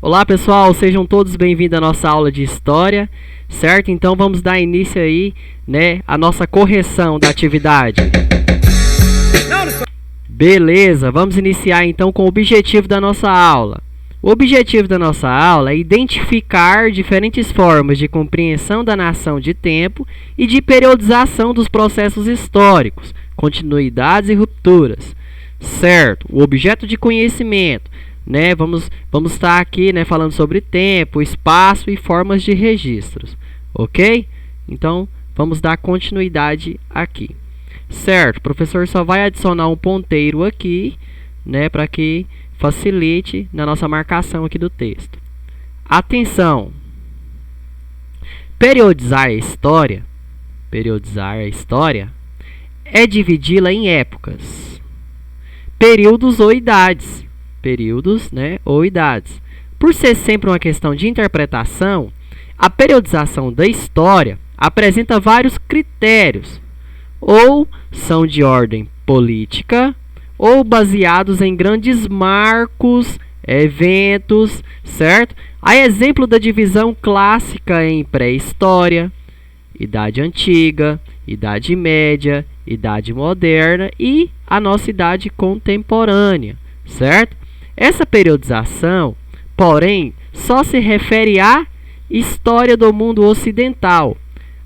Olá pessoal, sejam todos bem-vindos à nossa aula de História, certo? Então vamos dar início aí, né, à nossa correção da atividade. Beleza, vamos iniciar então com o objetivo da nossa aula. O objetivo da nossa aula é identificar diferentes formas de compreensão da noção de tempo e de periodização dos processos históricos, continuidades e rupturas, certo? O objeto de conhecimento, né? Vamos estar aqui, né, falando sobre tempo, espaço e formas de registros, ok? Então, vamos dar continuidade aqui, certo? O professor só vai adicionar um ponteiro aqui, né, para que facilite na nossa marcação aqui do texto. Atenção! Periodizar a história é dividi-la em épocas, períodos ou idades. Por ser sempre uma questão de interpretação, a periodização da história apresenta vários critérios, ou são de ordem política, ou baseados em grandes marcos, eventos, certo? A exemplo da divisão clássica em pré-história, Idade Antiga, Idade Média, Idade Moderna e a nossa Idade Contemporânea, certo? Essa periodização, porém, só se refere à história do mundo ocidental.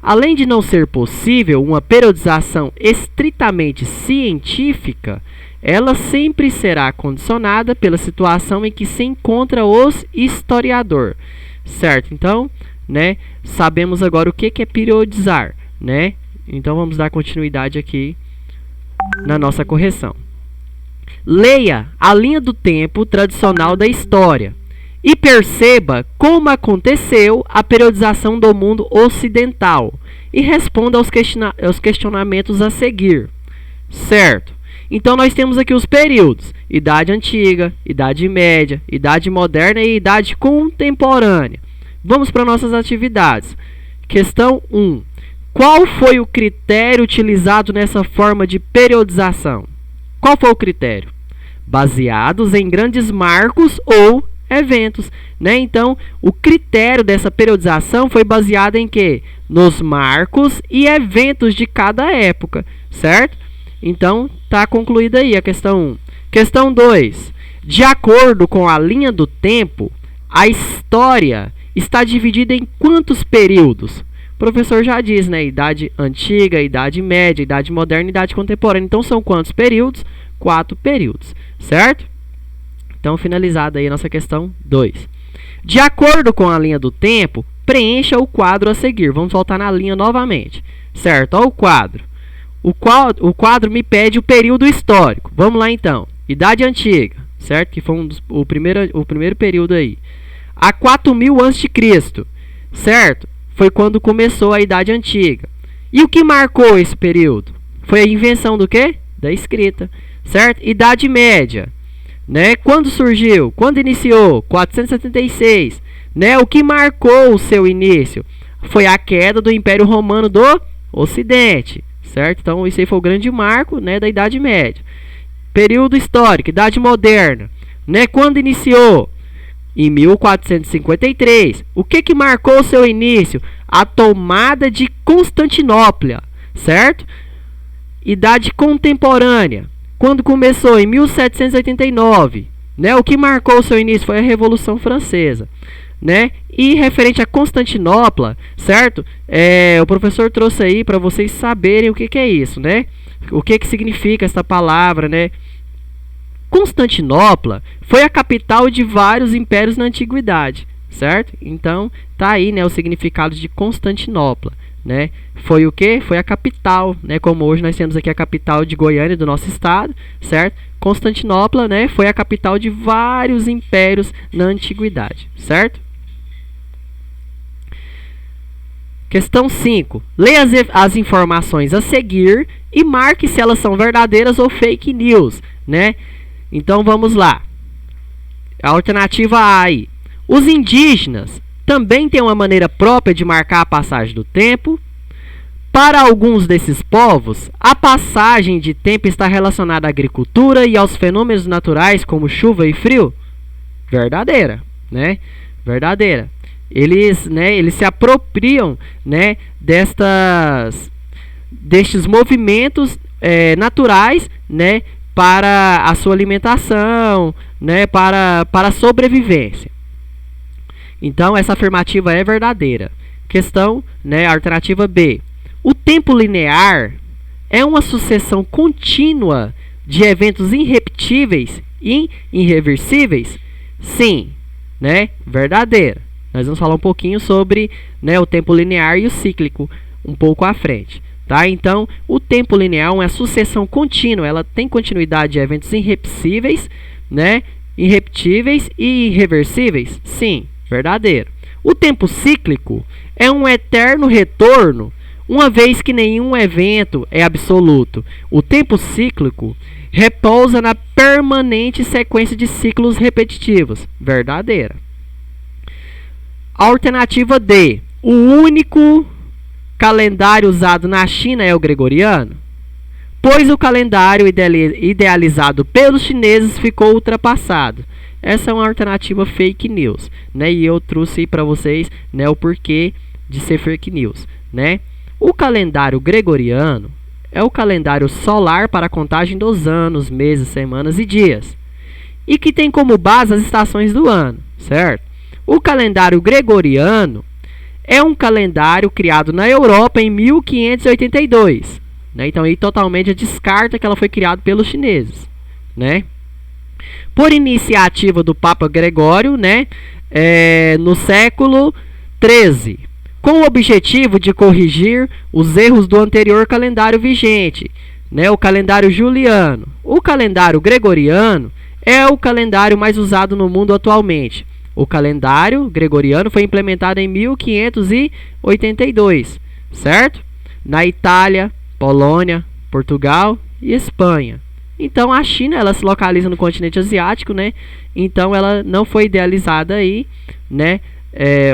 Além de não ser possível uma periodização estritamente científica, ela sempre será condicionada pela situação em que se encontra o historiador, certo? Então, né, sabemos agora o que é periodizar, né? Então, vamos dar continuidade aqui na nossa correção. Leia a linha do tempo tradicional da história e perceba como aconteceu a periodização do mundo ocidental e responda aos questionamentos a seguir, certo? Então, nós temos aqui os períodos: Idade Antiga, Idade Média, Idade Moderna e Idade Contemporânea. Vamos para nossas atividades. Questão 1. Qual foi o critério utilizado nessa forma de periodização? Qual foi o critério? Baseados em grandes marcos ou eventos, né? Então, o critério dessa periodização foi baseado em quê? Nos marcos e eventos de cada época, certo? Então, está concluída aí a questão 1. Questão 2. De acordo com a linha do tempo, a história está dividida em quantos períodos? O professor já diz, né? Idade Antiga, Idade Média, Idade Moderna e Idade Contemporânea. Então, são quantos períodos? 4 períodos, certo? Então, finalizada aí a nossa questão 2. De acordo com a linha do tempo, preencha o quadro a seguir. Vamos voltar na linha novamente, certo? Olha o quadro. O quadro me pede o período histórico. Vamos lá, então. Idade Antiga, certo? Que foi o primeiro período aí. A 4000 a.C., certo? Foi quando começou a Idade Antiga. E o que marcou esse período? Foi a invenção do quê? Da escrita, certo? Idade Média, né? Quando surgiu? Quando iniciou? 476, né? O que marcou o seu início? Foi a queda do Império Romano do Ocidente, certo? Então, esse aí foi o grande marco, né, da Idade Média. Período histórico, Idade Moderna, né? Quando iniciou? Em 1453. O que marcou o seu início? A tomada de Constantinopla, certo? Idade Contemporânea. Quando começou? Em 1789. Né? O que marcou o seu início foi a Revolução Francesa, né? E referente a Constantinopla, certo? O professor trouxe aí para vocês saberem o que é isso, né? O que significa essa palavra, né? Constantinopla foi a capital de vários impérios na antiguidade, certo? Então, tá aí, né, o significado de Constantinopla, né? Foi o quê? Foi a capital, né? Como hoje nós temos aqui a capital de Goiânia, do nosso estado, certo? Constantinopla, né, foi a capital de vários impérios na antiguidade, certo? Questão 5. Leia as informações a seguir e marque se elas são verdadeiras ou fake news, né? Então, vamos lá. A alternativa A aí. Os indígenas também têm uma maneira própria de marcar a passagem do tempo. Para alguns desses povos, a passagem de tempo está relacionada à agricultura e aos fenômenos naturais como chuva e frio. Verdadeira. né? Verdadeira. Eles se apropriam, né, destes movimentos naturais, né, para a sua alimentação, né, para a sobrevivência. Então, essa afirmativa é verdadeira. Questão, né, alternativa B. O tempo linear é uma sucessão contínua de eventos irrepetíveis e irreversíveis? Sim, né, verdadeira. Nós vamos falar um pouquinho sobre, né, o tempo linear e o cíclico um pouco à frente. Tá? Então, o tempo linear é uma sucessão contínua, ela tem continuidade de eventos irrepetíveis, né, irrepetíveis e irreversíveis? Sim, verdadeiro. O tempo cíclico é um eterno retorno, uma vez que nenhum evento é absoluto. O tempo cíclico repousa na permanente sequência de ciclos repetitivos. Verdadeira. Alternativa D. O único calendário usado na China é o gregoriano? Pois o calendário idealizado pelos chineses ficou ultrapassado. Essa é uma alternativa fake news, né? E eu trouxe para vocês, né, o porquê de ser fake news, né? O calendário gregoriano é o calendário solar para a contagem dos anos, meses, semanas e dias, e que tem como base as estações do ano, certo? O calendário gregoriano é um calendário criado na Europa em 1582, né? Então, aí totalmente descarta que ela foi criada pelos chineses, né? Por iniciativa do Papa Gregório, né, no século XIII, com o objetivo de corrigir os erros do anterior calendário vigente, né, o calendário juliano. O calendário gregoriano é o calendário mais usado no mundo atualmente. O calendário gregoriano foi implementado em 1582, certo? Na Itália, Polônia, Portugal e Espanha. Então, a China, ela se localiza no continente asiático, né? Então, ela não foi idealizada aí, né?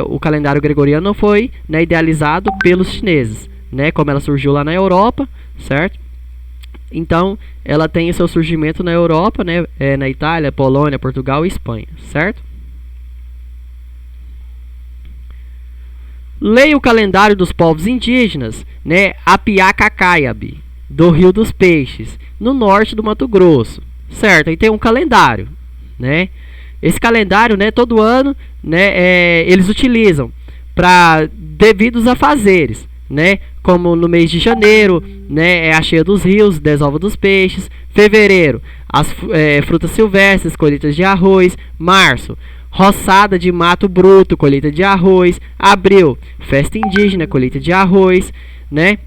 O calendário gregoriano não foi, né, idealizado pelos chineses, né? Como ela surgiu lá na Europa, certo? Então, ela tem o seu surgimento na Europa, né? Na Itália, Polônia, Portugal e Espanha, certo? Leia o calendário dos povos indígenas, né? Apiacacaiabe, do Rio dos Peixes, no norte do Mato Grosso, certo? Aí tem um calendário, né? Esse calendário, né, todo ano, né, eles utilizam para devidos afazeres, né? Como no mês de janeiro, né, é a cheia dos rios, desova dos peixes. Fevereiro, as frutas silvestres, colheitas de arroz. Março, roçada de mato bruto, colheita de arroz. Abril, festa indígena, colheita de arroz, né?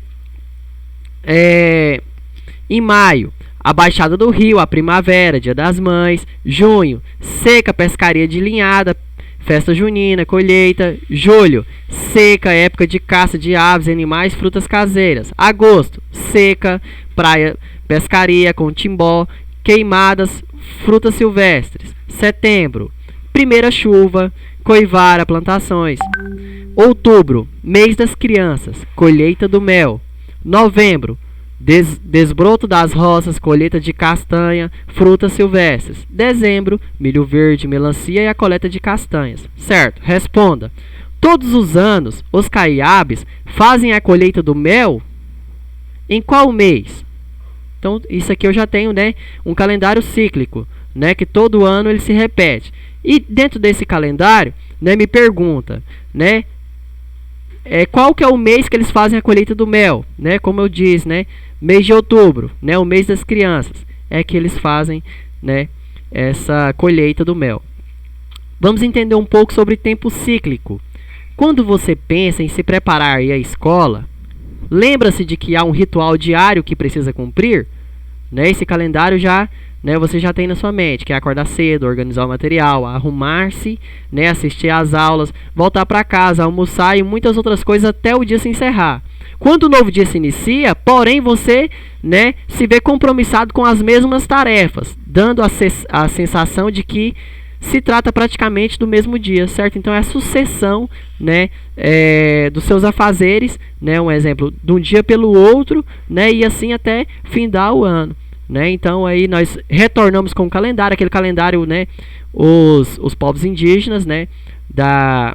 Em maio, a Baixada do Rio, a primavera, Dia das Mães. Junho, seca, pescaria de linhada, festa junina, colheita. Julho, seca, época de caça de aves, animais, frutas caseiras. Agosto, seca, praia, pescaria com timbó, queimadas, frutas silvestres. Setembro, primeira chuva, coivara, plantações. Outubro, mês das crianças, colheita do mel. Novembro, desbroto das roças, colheita de castanha, frutas silvestres. Dezembro, milho verde, melancia e a coleta de castanhas. Certo? Responda. Todos os anos, os caiabes fazem a colheita do mel? Em qual mês? Então, isso aqui eu já tenho, né, um calendário cíclico, né, que todo ano ele se repete. E dentro desse calendário, né, me pergunta, né, qual que é o mês que eles fazem a colheita do mel, né? Como eu disse, né? Mês de outubro, né? O mês das crianças, é que eles fazem, né, essa colheita do mel. Vamos entender um pouco sobre tempo cíclico. Quando você pensa em se preparar e ir à escola, lembra-se de que há um ritual diário que precisa cumprir, né? Esse calendário já, né, você já tem na sua mente, que é acordar cedo, organizar o material, arrumar-se, né, assistir às aulas, voltar para casa, almoçar e muitas outras coisas até o dia se encerrar. Quando o novo dia se inicia, porém você, né, se vê compromissado com as mesmas tarefas, dando a sensação de que se trata praticamente do mesmo dia, certo? Então é a sucessão, né, dos seus afazeres, né, um exemplo, de um dia pelo outro, né, e assim até findar o ano. né? Então aí nós retornamos com o calendário, aquele calendário, né? Os povos indígenas, né? Da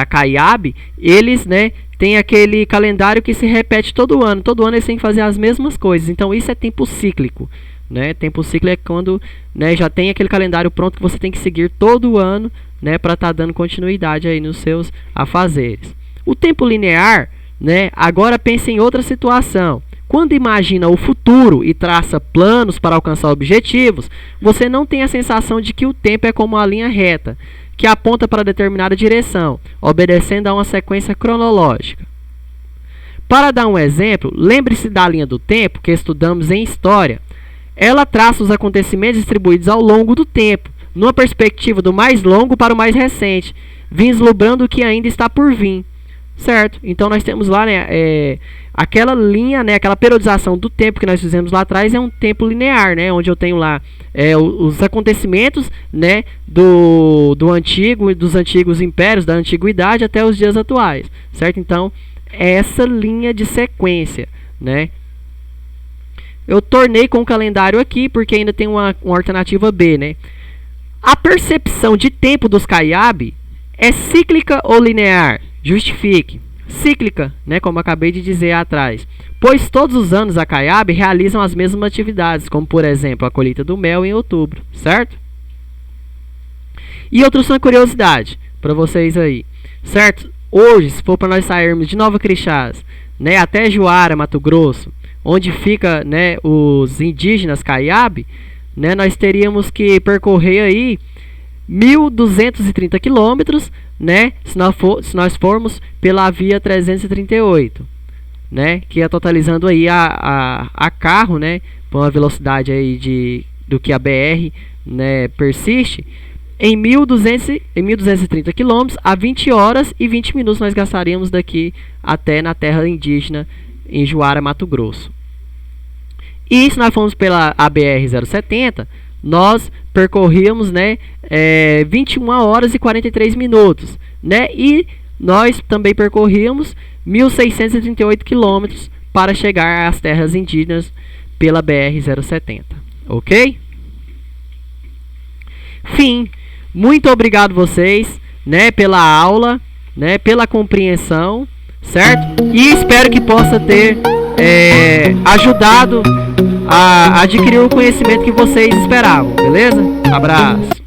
Caiabe, eles, né? Tem aquele calendário que se repete todo ano eles têm que fazer as mesmas coisas. Então isso é tempo cíclico, né? Tempo cíclico é quando, né, já tem aquele calendário pronto que você tem que seguir todo ano, né, para estar dando continuidade aí nos seus afazeres. O tempo linear, né, agora pense em outra situação. Quando imagina o futuro e traça planos para alcançar objetivos, você não tem a sensação de que o tempo é como uma linha reta, que aponta para determinada direção, obedecendo a uma sequência cronológica. Para dar um exemplo, lembre-se da linha do tempo que estudamos em História. Ela traça os acontecimentos distribuídos ao longo do tempo, numa perspectiva do mais longo para o mais recente, vislumbrando o que ainda está por vir. Certo? Então nós temos lá, né, aquela linha, né, aquela periodização do tempo que nós fizemos lá atrás é um tempo linear, né, onde eu tenho lá os acontecimentos, né, do antigo, dos antigos impérios, da antiguidade até os dias atuais, certo? Então é essa linha de sequência, né? Eu tornei com o calendário aqui porque ainda tem uma alternativa B, né? A percepção de tempo dos Caiabe é cíclica ou linear? Justifique. Cíclica, né, como acabei de dizer atrás, pois todos os anos a Caiabe realizam as mesmas atividades, como por exemplo a colheita do mel em outubro, certo? E outra só curiosidade para vocês aí, certo? Hoje, se for para nós sairmos de Nova Crixás, né, até Juara, Mato Grosso, onde fica, né, os indígenas Caiabe, né, nós teríamos que percorrer aí 1.230 quilômetros, né, se nós formos pela via 338, né, que é totalizando aí a carro, né, com a velocidade aí do que a BR, né, persiste, em 1.230 quilômetros, a 20 horas e 20 minutos nós gastaríamos daqui até na terra indígena em Juara, Mato Grosso. E se nós formos pela BR-070, nós percorríamos, né, 21 horas e 43 minutos, né, e nós também percorríamos 1.638 quilômetros para chegar às terras indígenas pela BR-070, ok? Fim. Muito obrigado vocês, né, pela aula, né, pela compreensão, certo? E espero que possa ter ajudado a adquirir o conhecimento que vocês esperavam, beleza? Abraço!